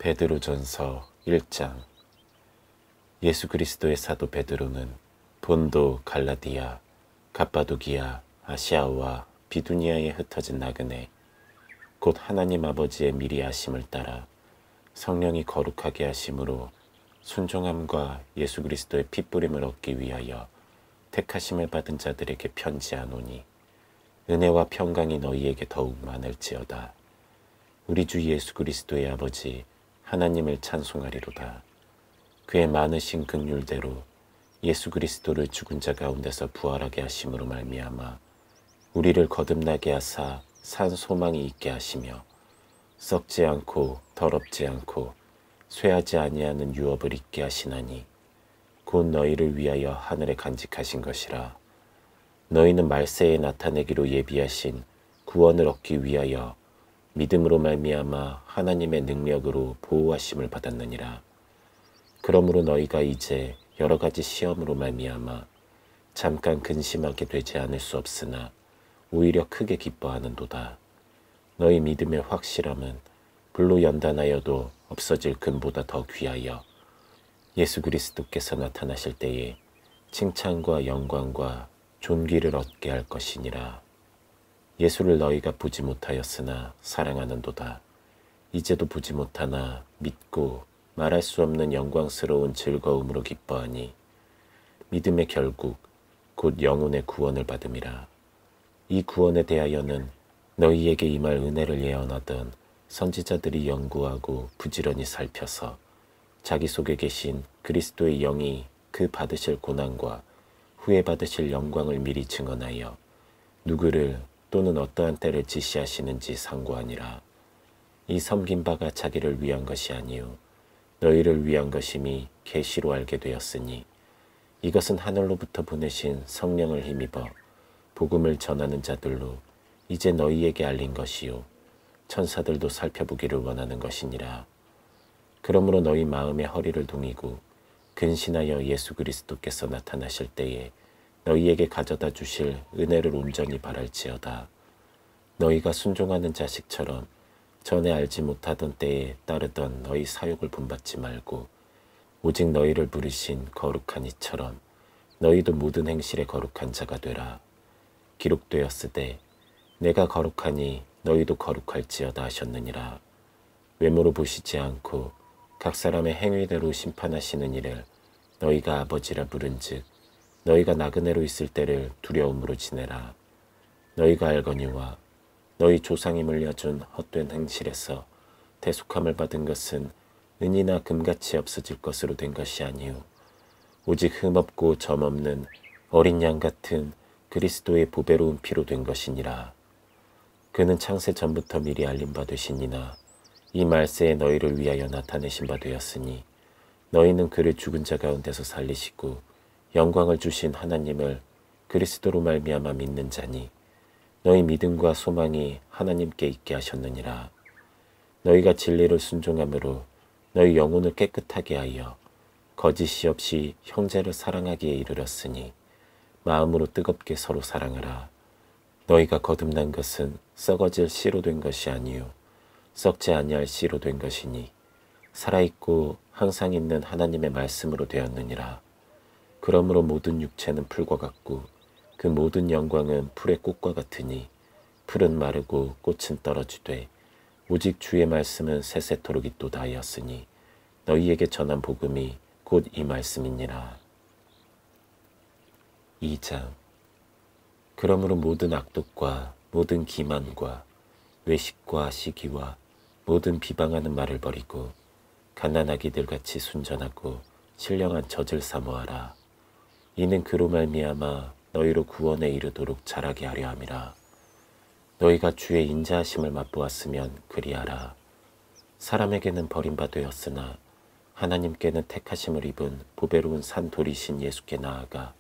베드로전서 1장. 예수 그리스도의 사도 베드로는 본도, 갈라디아, 갑바도기아, 아시아와 비두니아에 흩어진 나그네 곧 하나님 아버지의 미리 아심을 따라 성령이 거룩하게 하심으로 순종함과 예수 그리스도의 핏부림을 얻기 위하여 택하심을 받은 자들에게 편지하노니 은혜와 평강이 너희에게 더욱 많을지어다. 우리 주 예수 그리스도의 아버지 하나님을 찬송하리로다. 그의 많으신 긍휼대로 예수 그리스도를 죽은 자 가운데서 부활하게 하심으로 말미암아 우리를 거듭나게 하사 산 소망이 있게 하시며 썩지 않고 더럽지 않고 쇠하지 아니하는 유업을 있게 하시나니 곧 너희를 위하여 하늘에 간직하신 것이라. 너희는 말세에 나타내기로 예비하신 구원을 얻기 위하여 믿음으로 말미암아 하나님의 능력으로 보호하심을 받았느니라. 그러므로 너희가 이제 여러 가지 시험으로 말미암아 잠깐 근심하게 되지 않을 수 없으나 오히려 크게 기뻐하는도다. 너희 믿음의 확실함은 불로 연단하여도 없어질 금보다 더 귀하여 예수 그리스도께서 나타나실 때에 칭찬과 영광과 존귀를 얻게 할 것이니라. 예수를 너희가 보지 못하였으나 사랑하는도다. 이제도 보지 못하나 믿고 말할 수 없는 영광스러운 즐거움으로 기뻐하니 믿음의 결국 곧 영혼의 구원을 받음이라. 이 구원에 대하여는 너희에게 임할 은혜를 예언하던 선지자들이 연구하고 부지런히 살펴서 자기 속에 계신 그리스도의 영이 그 받으실 고난과 후에 받으실 영광을 미리 증언하여 누구를 또는 어떠한 때를 지시하시는지 상고하니라. 이 섬긴 바가 자기를 위한 것이 아니요 너희를 위한 것임이 계시로 알게 되었으니 이것은 하늘로부터 보내신 성령을 힘입어 복음을 전하는 자들로 이제 너희에게 알린 것이요 천사들도 살펴보기를 원하는 것이니라. 그러므로 너희 마음의 허리를 동이고 근신하여 예수 그리스도께서 나타나실 때에 너희에게 가져다 주실 은혜를 온전히 바랄지어다. 너희가 순종하는 자식처럼 전에 알지 못하던 때에 따르던 너희 사욕을 본받지 말고 오직 너희를 부르신 거룩한 이처럼 너희도 모든 행실에 거룩한 자가 되라. 기록되었으되 내가 거룩하니 너희도 거룩할지어다 하셨느니라. 외모로 보시지 않고 각 사람의 행위대로 심판하시는 이를 너희가 아버지라 부른즉 너희가 나그네로 있을 때를 두려움으로 지내라. 너희가 알거니와 너희 조상이 물려준 헛된 행실에서 대속함을 받은 것은 은이나 금같이 없어질 것으로 된 것이 아니요 오직 흠없고 점없는 어린 양 같은 그리스도의 보배로운 피로 된 것이니라. 그는 창세 전부터 미리 알림 받으시니나 이 말세에 너희를 위하여 나타내신 바 되었으니 너희는 그를 죽은 자 가운데서 살리시고 영광을 주신 하나님을 그리스도로 말미암아 믿는 자니 너희 믿음과 소망이 하나님께 있게 하셨느니라. 너희가 진리를 순종함으로 너희 영혼을 깨끗하게 하여 거짓이 없이 형제를 사랑하기에 이르렀으니 마음으로 뜨겁게 서로 사랑하라. 너희가 거듭난 것은 썩어질 씨로 된 것이 아니요 썩지 아니할 씨로 된 것이니 살아있고 항상 있는 하나님의 말씀으로 되었느니라. 그러므로 모든 육체는 풀과 같고 그 모든 영광은 풀의 꽃과 같으니 풀은 마르고 꽃은 떨어지되 오직 주의 말씀은 세세토록 있도다 하였으니 너희에게 전한 복음이 곧 이 말씀이니라. 2장. 그러므로 모든 악독과 모든 기만과 외식과 시기와 모든 비방하는 말을 버리고 갓난아기들 같이 순전하고 신령한 젖을 사모하라. 이는 그로 말미암아 너희로 구원에 이르도록 자라게 하려 함이라. 너희가 주의 인자하심을 맛보았으면 그리하라. 사람에게는 버림받되었으나 하나님께는 택하심을 입은 보배로운 산돌이신 예수께 나아가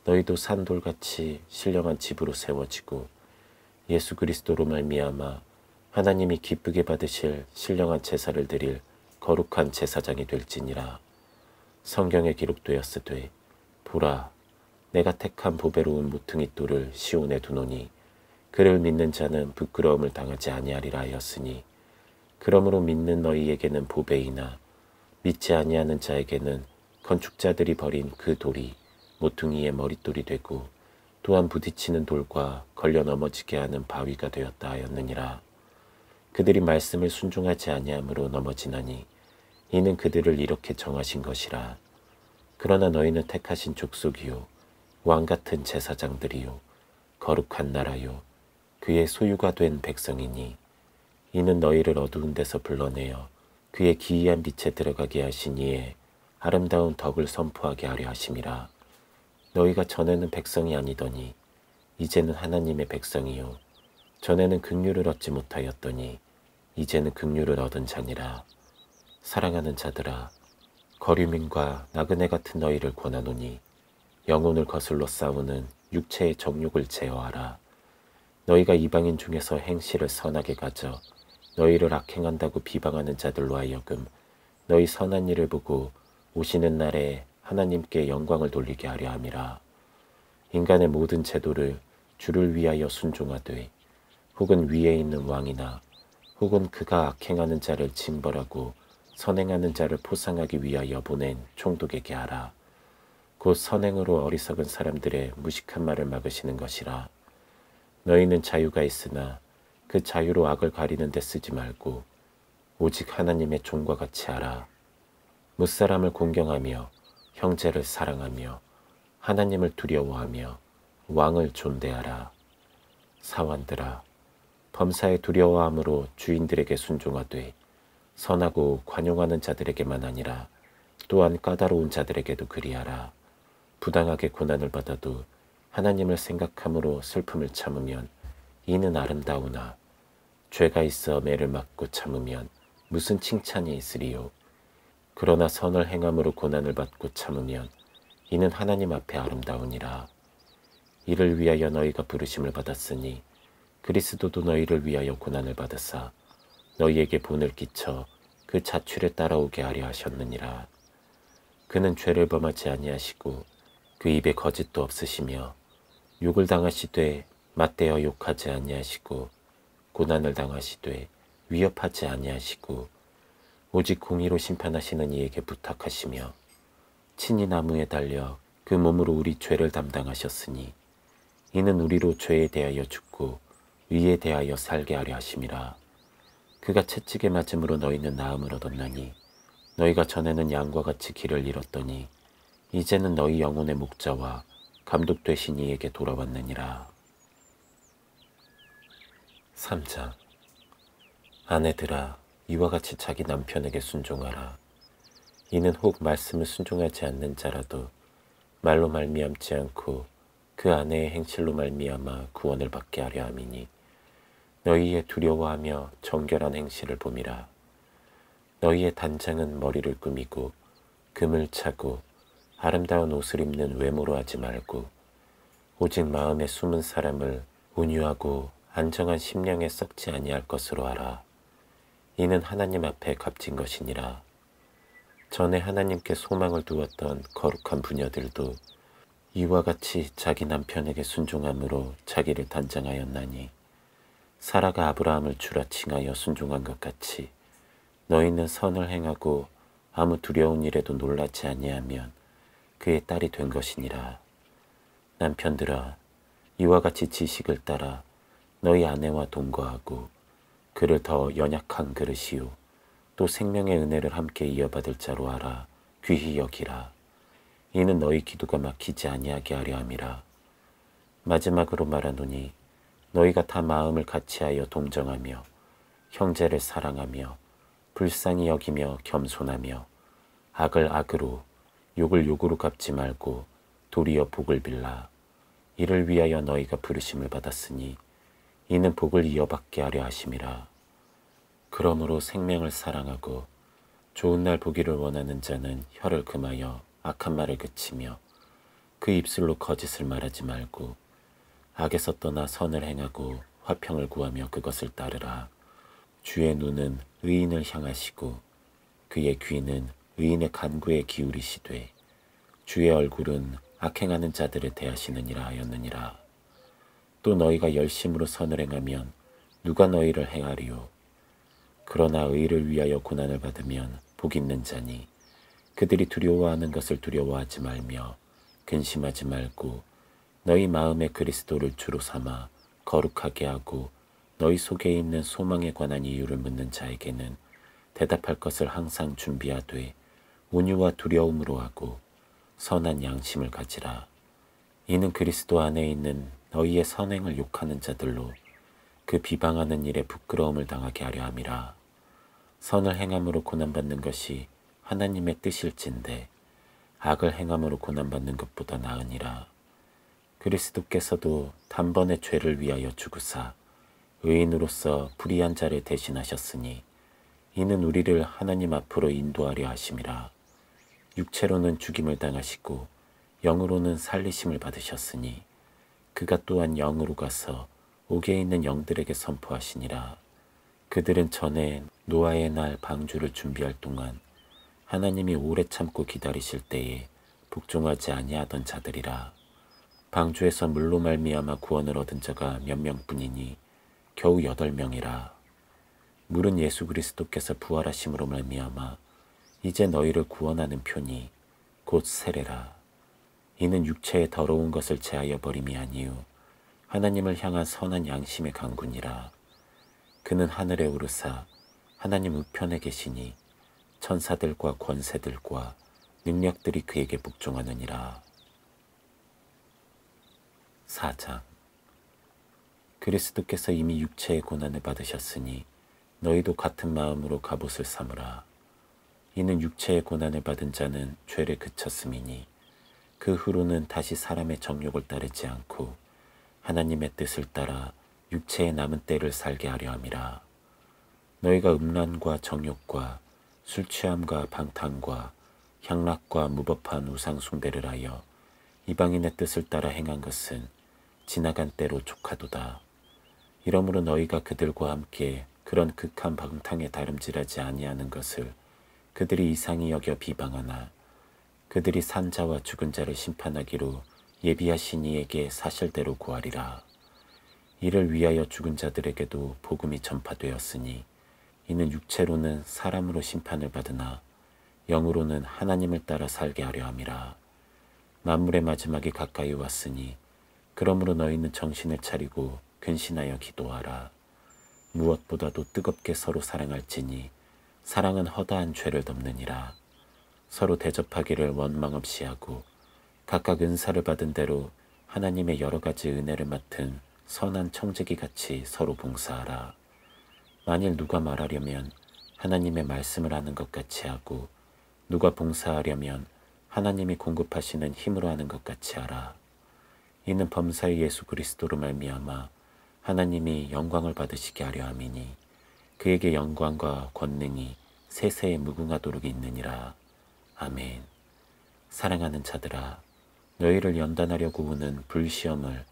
너희도 산돌같이 신령한 집으로 세워지고 예수 그리스도로 말미암아 하나님이 기쁘게 받으실 신령한 제사를 드릴 거룩한 제사장이 될지니라. 성경에 기록되었으되 보라 내가 택한 보배로운 모퉁이 돌을 시온에 두노니 그를 믿는 자는 부끄러움을 당하지 아니하리라 하였으니 그러므로 믿는 너희에게는 보배이나 믿지 아니하는 자에게는 건축자들이 버린 그 돌이 모퉁이의 머릿돌이 되고 또한 부딪히는 돌과 걸려 넘어지게 하는 바위가 되었다 하였느니라. 그들이 말씀을 순종하지 아니함으로 넘어지나니 이는 그들을 이렇게 정하신 것이라. 그러나 너희는 택하신 족속이요 왕같은 제사장들이요 거룩한 나라요 그의 소유가 된 백성이니 이는 너희를 어두운 데서 불러내어 그의 기이한 빛에 들어가게 하신 이에 아름다운 덕을 선포하게 하려 하심이라. 너희가 전에는 백성이 아니더니 이제는 하나님의 백성이요 전에는 긍휼을 얻지 못하였더니 이제는 긍휼을 얻은 자니라. 사랑하는 자들아, 거류민과 나그네 같은 너희를 권하노니 영혼을 거슬러 싸우는 육체의 정욕을 제어하라. 너희가 이방인 중에서 행실을 선하게 가져 너희를 악행한다고 비방하는 자들로 하여금 너희 선한 일을 보고 오시는 날에 하나님께 영광을 돌리게 하려 함이라. 인간의 모든 제도를 주를 위하여 순종하되 혹은 위에 있는 왕이나 혹은 그가 악행하는 자를 징벌하고 선행하는 자를 포상하기 위하여 보낸 총독에게 하라. 곧 선행으로 어리석은 사람들의 무식한 말을 막으시는 것이라. 너희는 자유가 있으나 그 자유로 악을 가리는 데 쓰지 말고 오직 하나님의 종과 같이 하라. 무사람을 공경하며 형제를 사랑하며 하나님을 두려워하며 왕을 존대하라. 사환들아, 범사에 두려워함으로 주인들에게 순종하되 선하고 관용하는 자들에게만 아니라 또한 까다로운 자들에게도 그리하라. 부당하게 고난을 받아도 하나님을 생각함으로 슬픔을 참으면 이는 아름다우나 죄가 있어 매를 맞고 참으면 무슨 칭찬이 있으리요. 그러나 선을 행함으로 고난을 받고 참으면 이는 하나님 앞에 아름다우니라. 이를 위하여 너희가 부르심을 받았으니 그리스도도 너희를 위하여 고난을 받으사 너희에게 본을 끼쳐 그 자취를 따라오게 하려 하셨느니라. 그는 죄를 범하지 아니하시고 그 입에 거짓도 없으시며 욕을 당하시되 맞대어 욕하지 아니하시고 고난을 당하시되 위협하지 아니하시고 오직 공의로 심판하시는 이에게 부탁하시며 친히 나무에 달려 그 몸으로 우리 죄를 담당하셨으니 이는 우리로 죄에 대하여 죽고 의에 대하여 살게 하려 하심이라. 그가 채찍에 맞음으로 너희는 나음을 얻었나니 너희가 전에는 양과 같이 길을 잃었더니 이제는 너희 영혼의 목자와 감독 되신 이에게 돌아왔느니라. 3장. 아내들아, 이와 같이 자기 남편에게 순종하라. 이는 혹 말씀을 순종하지 않는 자라도 말로 말미암지 않고 그 아내의 행실로 말미암아 구원을 받게 하려 함이니 너희의 두려워하며 정결한 행실을 봄이라. 너희의 단장은 머리를 꾸미고 금을 차고 아름다운 옷을 입는 외모로 하지 말고 오직 마음에 숨은 사람을 온유하고 안정한 심령에 썩지 아니할 것으로 하라. 이는 하나님 앞에 값진 것이니라. 전에 하나님께 소망을 두었던 거룩한 부녀들도 이와 같이 자기 남편에게 순종함으로 자기를 단장하였나니 사라가 아브라함을 주라 칭하여 순종한 것 같이 너희는 선을 행하고 아무 두려운 일에도 놀라지 아니하면 그의 딸이 된 것이니라. 남편들아, 이와 같이 지식을 따라 너희 아내와 동거하고 그를 더 연약한 그릇이요 또 생명의 은혜를 함께 이어받을 자로 하라. 귀히 여기라. 이는 너희 기도가 막히지 아니하게 하려 함이라. 마지막으로 말하노니 너희가 다 마음을 같이하여 동정하며 형제를 사랑하며 불쌍히 여기며 겸손하며 악을 악으로 욕을 욕으로 갚지 말고 도리어 복을 빌라. 이를 위하여 너희가 부르심을 받았으니 이는 복을 이어받게 하려 하심이라. 그러므로 생명을 사랑하고 좋은 날 보기를 원하는 자는 혀를 금하여 악한 말을 그치며 그 입술로 거짓을 말하지 말고 악에서 떠나 선을 행하고 화평을 구하며 그것을 따르라. 주의 눈은 의인을 향하시고 그의 귀는 의인의 간구에 기울이시되 주의 얼굴은 악행하는 자들을 대하시느니라 하였느니라. 또 너희가 열심으로 선을 행하면 누가 너희를 행하리요? 그러나 의를 위하여 고난을 받으면 복 있는 자니 그들이 두려워하는 것을 두려워하지 말며 근심하지 말고 너희 마음에 그리스도를 주로 삼아 거룩하게 하고 너희 속에 있는 소망에 관한 이유를 묻는 자에게는 대답할 것을 항상 준비하되 온유와 두려움으로 하고 선한 양심을 가지라. 이는 그리스도 안에 있는 너희의 선행을 욕하는 자들로 그 비방하는 일에 부끄러움을 당하게 하려 함이라. 선을 행함으로 고난받는 것이 하나님의 뜻일진데 악을 행함으로 고난받는 것보다 나으니라. 그리스도께서도 단번에 죄를 위하여 죽으사 의인으로서 불의한 자를 대신하셨으니 이는 우리를 하나님 앞으로 인도하려 하심이라. 육체로는 죽임을 당하시고 영으로는 살리심을 받으셨으니 그가 또한 영으로 가서 옥에 있는 영들에게 선포하시니라. 그들은 전에 노아의 날 방주를 준비할 동안 하나님이 오래 참고 기다리실 때에 복종하지 아니하던 자들이라. 방주에서 물로 말미암아 구원을 얻은 자가 몇 명뿐이니 겨우 8명이라. 물은 예수 그리스도께서 부활하심으로 말미암아 이제 너희를 구원하는 표니 곧 세례라. 이는 육체의 더러운 것을 제하여 버림이 아니요 하나님을 향한 선한 양심의 강군이라. 그는 하늘에 오르사 하나님 우편에 계시니 천사들과 권세들과 능력들이 그에게 복종하느니라. 4장. 그리스도께서 이미 육체의 고난을 받으셨으니 너희도 같은 마음으로 갑옷을 삼으라. 이는 육체의 고난을 받은 자는 죄를 그쳤음이니 그 후로는 다시 사람의 정욕을 따르지 않고 하나님의 뜻을 따라 육체의 남은 때를 살게 하려 함이라. 너희가 음란과 정욕과 술 취함과 방탕과 향락과 무법한 우상 숭배를 하여 이방인의 뜻을 따라 행한 것은 지나간 때로 족하도다. 이러므로 너희가 그들과 함께 그런 극한 방탕에 다름질하지 아니하는 것을 그들이 이상히 여겨 비방하나 그들이 산 자와 죽은 자를 심판하기로 예비하신 이에게 사실대로 구하리라. 이를 위하여 죽은 자들에게도 복음이 전파되었으니 이는 육체로는 사람으로 심판을 받으나 영으로는 하나님을 따라 살게 하려 함이라. 만물의 마지막이 가까이 왔으니 그러므로 너희는 정신을 차리고 근신하여 기도하라. 무엇보다도 뜨겁게 서로 사랑할지니 사랑은 허다한 죄를 덮느니라. 서로 대접하기를 원망 없이 하고 각각 은사를 받은 대로 하나님의 여러 가지 은혜를 맡은 선한 청지기 같이 서로 봉사하라. 만일 누가 말하려면 하나님의 말씀을 하는 것 같이 하고 누가 봉사하려면 하나님이 공급하시는 힘으로 하는 것 같이 하라. 이는 범사의 예수 그리스도로 말미암아 하나님이 영광을 받으시게 하려 함이니 그에게 영광과 권능이 세세에 무궁하도록 있느니라. 아멘. 사랑하는 자들아, 너희를 연단하려고 오는 불시험을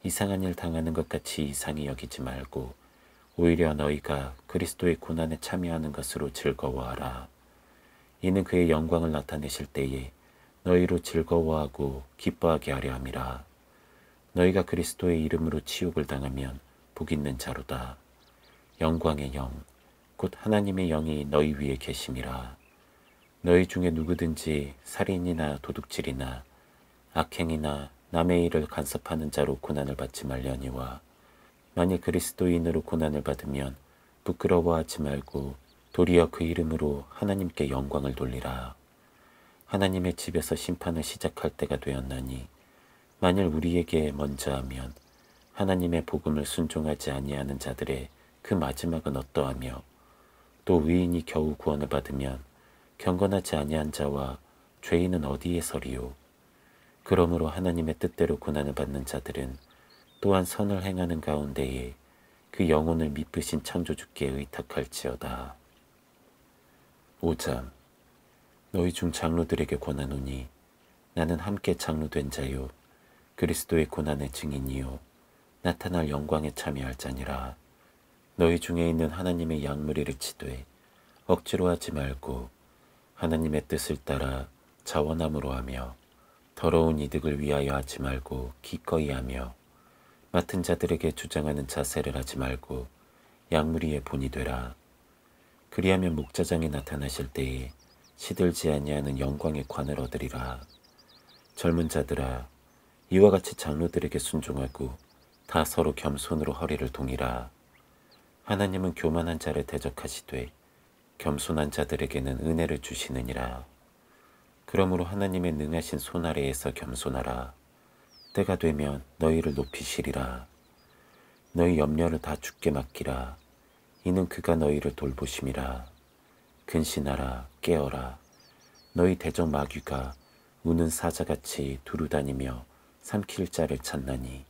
이상한 일 당하는 것 같이 이상히 여기지 말고 오히려 너희가 그리스도의 고난에 참여하는 것으로 즐거워하라. 이는 그의 영광을 나타내실 때에 너희로 즐거워하고 기뻐하게 하려 함이라. 너희가 그리스도의 이름으로 치욕을 당하면 복 있는 자로다. 영광의 영, 곧 하나님의 영이 너희 위에 계심이라. 너희 중에 누구든지 살인이나 도둑질이나 악행이나 남의 일을 간섭하는 자로 고난을 받지 말려니와 만일 그리스도인으로 고난을 받으면 부끄러워하지 말고 도리어 그 이름으로 하나님께 영광을 돌리라. 하나님의 집에서 심판을 시작할 때가 되었나니 만일 우리에게 먼저 하면 하나님의 복음을 순종하지 아니하는 자들의 그 마지막은 어떠하며 또 의인이 겨우 구원을 받으면 경건하지 아니한 자와 죄인은 어디에 서리요. 그러므로 하나님의 뜻대로 고난을 받는 자들은 또한 선을 행하는 가운데에 그 영혼을 미쁘신 창조주께 의탁할지어다. 5장. 너희 중 장로들에게 권하노니 나는 함께 장로된 자요 그리스도의 고난의 증인이요 나타날 영광에 참여할 자니라. 너희 중에 있는 하나님의 양무리를 치되 억지로 하지 말고 하나님의 뜻을 따라 자원함으로 하며 더러운 이득을 위하여 하지 말고 기꺼이 하며 맡은 자들에게 주장하는 자세를 하지 말고 양무리의 본이 되라. 그리하면 목자장이 나타나실 때에 시들지 아니하는 영광의 관을 얻으리라. 젊은 자들아, 이와 같이 장로들에게 순종하고 다 서로 겸손으로 허리를 동이라. 하나님은 교만한 자를 대적하시되 겸손한 자들에게는 은혜를 주시느니라. 그러므로 하나님의 능하신 손 아래에서 겸손하라. 때가 되면 너희를 높이시리라. 너희 염려를 다 주께 맡기라. 이는 그가 너희를 돌보심이라. 근신하라, 깨어라. 너희 대적 마귀가 우는 사자같이 두루다니며 삼킬 자를 찾나니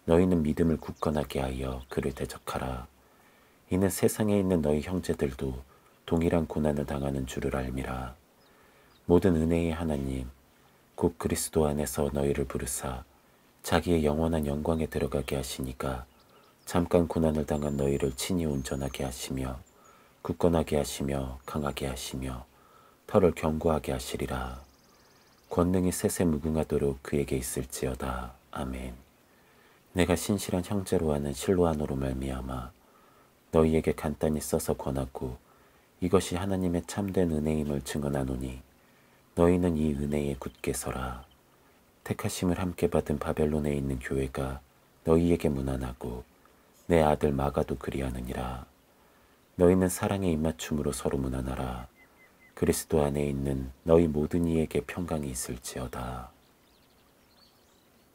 너희는 믿음을 굳건하게 하여 그를 대적하라. 이는 세상에 있는 너희 형제들도 동일한 고난을 당하는 줄을 알미라. 모든 은혜의 하나님 곧 그리스도 안에서 너희를 부르사 자기의 영원한 영광에 들어가게 하시니까 잠깐 고난을 당한 너희를 친히 온전하게 하시며 굳건하게 하시며 강하게 하시며 털을 견고하게 하시리라. 권능이 셋에 무궁하도록 그에게 있을지어다. 아멘. 내가 신실한 형제로 하는 실로아노로 말미암아 너희에게 간단히 써서 권하고 이것이 하나님의 참된 은혜임을 증언하노니 너희는 이 은혜에 굳게 서라. 택하심을 함께 받은 바벨론에 있는 교회가 너희에게 문안하고 내 아들 마가도 그리하느니라. 너희는 사랑의 입맞춤으로 서로 문안하라. 그리스도 안에 있는 너희 모든 이에게 평강이 있을지어다.